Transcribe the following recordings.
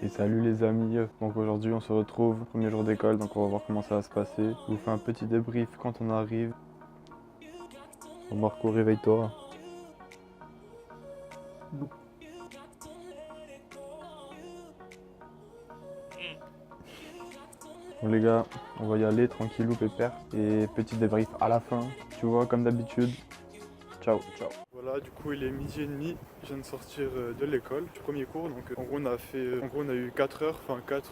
Et salut les amis, donc aujourd'hui on se retrouve, premier jour d'école, donc on va voir comment ça va se passer. Je vous fais un petit débrief quand on arrive. Bon, Marco, réveille-toi. Bon les gars, on va y aller tranquillou pépère. Et petit débrief à la fin, tu vois, comme d'habitude. Ciao, ciao. Voilà, du coup il est midi et demi, je viens de sortir de l'école, du premier cours, donc en gros on a eu 4 heures, enfin 4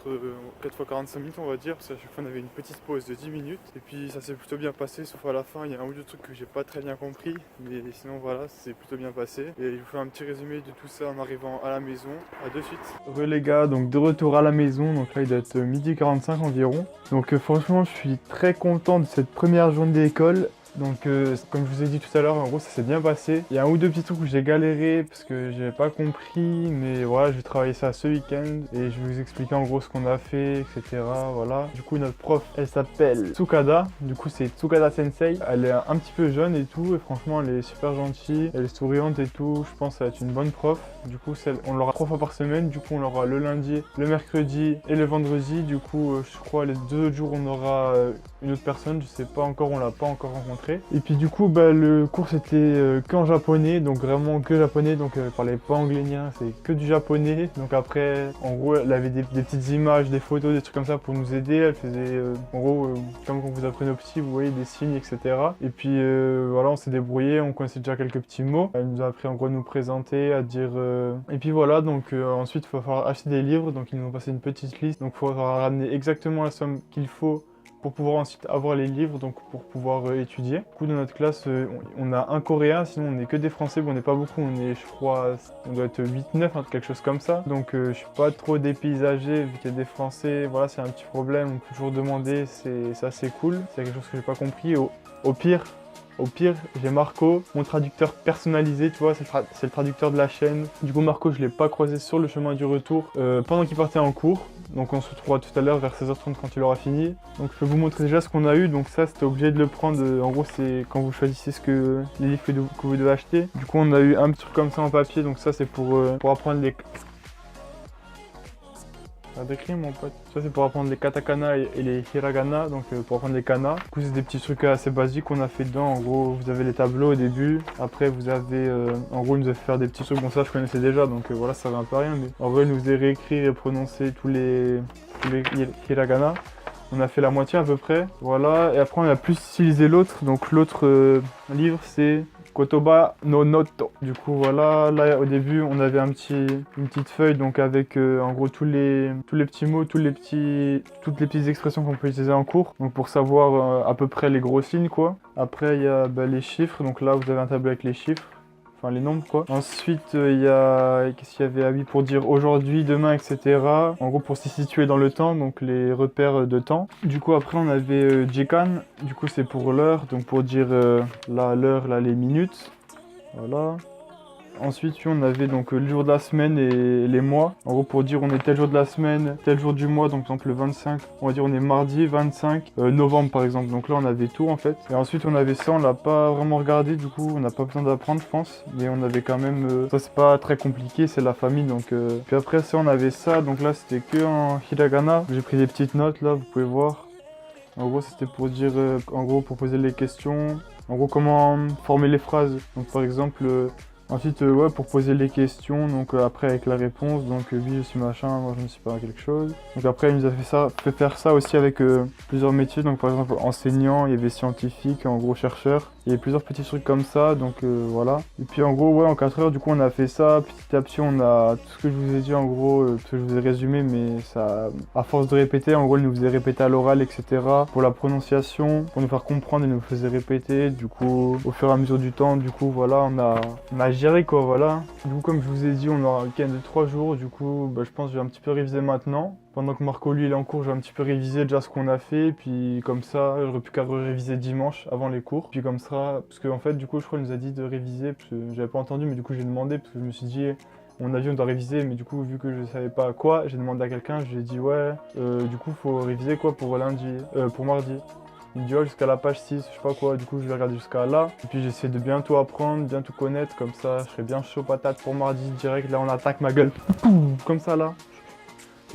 fois 45 minutes on va dire, parce qu'à chaque fois on avait une petite pause de 10 minutes, et puis ça s'est plutôt bien passé, sauf à la fin il y a un ou deux trucs que j'ai pas très bien compris, mais sinon voilà, c'est plutôt bien passé, et je vous fais un petit résumé de tout ça en arrivant à la maison, à de suite. Re les gars, donc de retour à la maison, donc là il doit être midi 45 environ, donc franchement je suis très content de cette première journée d'école. Donc comme je vous ai dit tout à l'heure, en gros ça s'est bien passé. Il y a un ou deux petits trucs où j'ai galéré parce que j'avais pas compris, mais voilà, je vais travailler ça ce week-end et je vais vous expliquer en gros ce qu'on a fait, etc. Voilà. Du coup notre prof, elle s'appelle Tsukada, du coup c'est Tsukada Sensei. Elle est un petit peu jeune et tout, et franchement elle est super gentille, elle est souriante et tout, je pense que ça va être une bonne prof. Du coup on l'aura 3 fois par semaine, du coup on l'aura le lundi, le mercredi et le vendredi. Du coup je crois les 2 autres jours on aura une autre personne, je sais pas encore, on l'a pas encore rencontré. Et puis du coup le cours c'était qu'en japonais, donc vraiment que japonais, donc elle parlait pas anglais ni rien, c'est que du japonais. Donc après en gros elle avait des petites images, des photos, des trucs comme ça pour nous aider. Elle faisait en gros comme quand vous apprenez au petit, vous voyez, des signes, etc. Et puis voilà, on s'est débrouillé, on connaissait déjà quelques petits mots. Elle nous a appris en gros à nous présenter, à dire et puis voilà, donc ensuite il va falloir acheter des livres, donc ils nous ont passé une petite liste, donc il faudra ramener exactement la somme qu'il faut pour pouvoir ensuite avoir les livres, donc pour pouvoir étudier. Du coup, dans notre classe, on a un coréen, sinon on n'est que des français, bon, on n'est pas beaucoup, on est, je crois, on doit être 8-9, hein, quelque chose comme ça. Donc je suis pas trop dépaysagé, vu qu'il y a des français, voilà, c'est un petit problème, on peut toujours demander, c'est assez cool. C'est quelque chose que j'ai pas compris. Au pire, j'ai Marco, mon traducteur personnalisé, tu vois, c'est le traducteur de la chaîne. Du coup, Marco, je l'ai pas croisé sur le chemin du retour pendant qu'il partait en cours. Donc on se retrouvera tout à l'heure vers 16h30 quand il aura fini. Donc je peux vous montrer déjà ce qu'on a eu. Donc ça, c'était obligé de le prendre. En gros, c'est quand vous choisissez les livres que vous devez acheter. Du coup, on a eu un petit truc comme ça en papier. Donc ça, c'est pour apprendre les... Ça décrit mon pote. Ça c'est pour apprendre les katakana et les hiragana, donc pour apprendre les kana. Du coup c'est des petits trucs assez basiques qu'on a fait dedans. En gros vous avez les tableaux au début, après vous avez, en gros il nous a fait faire des petits trucs, bon ça je connaissais déjà donc voilà ça va un peu rien, mais en vrai il nous a réécrire et prononcer tous les hiragana. On a fait la moitié à peu près, voilà, et après on a plus utilisé l'autre, donc l'autre livre c'est Kotoba no Noto. Du coup voilà, là au début on avait une petite feuille donc avec en gros tous les petits mots, toutes les petites expressions qu'on peut utiliser en cours. Donc pour savoir à peu près les gros signes quoi. Après il y a les chiffres, donc là vous avez un tableau avec les chiffres. Enfin les nombres quoi. Ensuite il y a, qu'est-ce qu'il y avait? Ah oui, pour dire aujourd'hui, demain, etc. En gros pour s'y situer dans le temps, donc les repères de temps. Du coup après on avait Jikan, du coup c'est pour l'heure, donc pour dire là l'heure, là les minutes. Voilà. Ensuite, on avait donc le jour de la semaine et les mois. En gros, pour dire on est tel jour de la semaine, tel jour du mois, donc par exemple le 25, on va dire on est mardi 25 novembre par exemple. Donc là, on avait tout en fait. Et ensuite, on avait ça, on l'a pas vraiment regardé, du coup, on n'a pas besoin d'apprendre, je pense. Mais on avait quand même, ça c'est pas très compliqué, c'est la famille. Donc, puis après ça, on avait ça. Donc là, c'était que en hiragana. J'ai pris des petites notes là, vous pouvez voir. En gros, c'était pour dire, en gros, pour poser les questions. En gros, comment former les phrases. Donc par exemple. Ensuite, ouais, pour poser les questions, donc après avec la réponse, donc oui, je suis machin, moi je ne suis pas quelque chose. Donc après, il nous a fait faire ça aussi avec plusieurs métiers, donc par exemple enseignant, il y avait scientifique, en gros chercheur. Il y avait plusieurs petits trucs comme ça, donc voilà. Et puis en gros, ouais, en 4 heures, du coup, on a fait ça. Petit à petit, on a tout ce que je vous ai dit, en gros, parce que je vous ai résumé, mais ça, à force de répéter, en gros, il nous faisait répéter à l'oral, etc. Pour la prononciation, pour nous faire comprendre, il nous faisait répéter. Du coup, au fur et à mesure du temps, du coup, voilà, on a géré quoi, voilà. Du coup, comme je vous ai dit, on aura un week-end de 3 jours. Du coup, je pense que je vais un petit peu réviser maintenant. Pendant que Marco, lui, il est en cours, je vais un petit peu réviser déjà ce qu'on a fait. Puis comme ça, j'aurais plus qu'à réviser dimanche avant les cours. Puis comme ça, parce qu'en fait, du coup, je crois qu'il nous a dit de réviser, parce que j'avais pas entendu, mais du coup, j'ai demandé, parce que je me suis dit, on a vu, on doit réviser, mais du coup, vu que je savais pas quoi, j'ai demandé à quelqu'un, je lui ai dit, ouais, du coup, faut réviser quoi pour lundi, pour mardi. Il me dit, ouais, jusqu'à la page 6, je sais pas quoi, du coup, je vais regarder jusqu'à là. Et puis, j'essaie de bien tout apprendre, bien tout connaître, comme ça, je serai bien chaud patate pour mardi direct. Là, on attaque ma gueule, comme ça, là.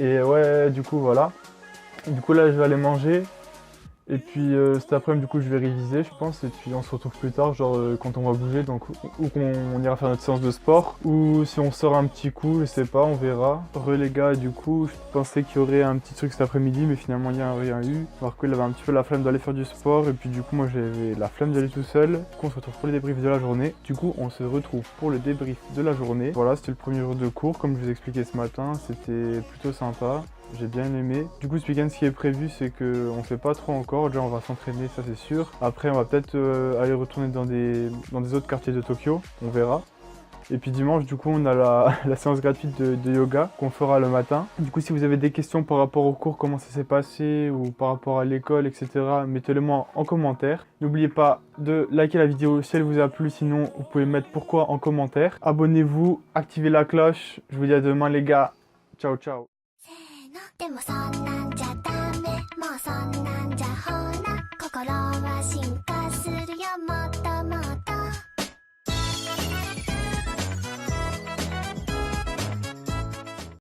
Et ouais, du coup, voilà. Et du coup, là, je vais aller manger. Et puis cet après-midi, du coup, je vais réviser, je pense. Et puis on se retrouve plus tard, genre quand on va bouger, donc ou qu'on ira faire notre séance de sport, ou si on sort un petit coup, je sais pas, on verra. Re les gars, du coup, je pensais qu'il y aurait un petit truc cet après-midi, mais finalement il n'y a rien eu. Marco, il avait un petit peu la flemme d'aller faire du sport, et puis du coup, moi j'avais la flemme d'aller tout seul. Du coup, on se retrouve pour le débrief de la journée. Du coup, on se retrouve pour le débrief de la journée. Voilà, c'était le premier jour de cours, comme je vous expliquais ce matin, c'était plutôt sympa. J'ai bien aimé. Du coup, ce week-end, ce qui est prévu, c'est qu'on sait pas trop encore. Déjà, on va s'entraîner, ça c'est sûr. Après, on va peut-être aller retourner dans des autres quartiers de Tokyo. On verra. Et puis dimanche, du coup, on a la séance gratuite de yoga qu'on fera le matin. Du coup, si vous avez des questions par rapport au cours, comment ça s'est passé, ou par rapport à l'école, etc., mettez-le moi en commentaire. N'oubliez pas de liker la vidéo si elle vous a plu, sinon vous pouvez mettre pourquoi en commentaire. Abonnez-vous, activez la cloche. Je vous dis à demain les gars. Ciao, ciao. でもそんな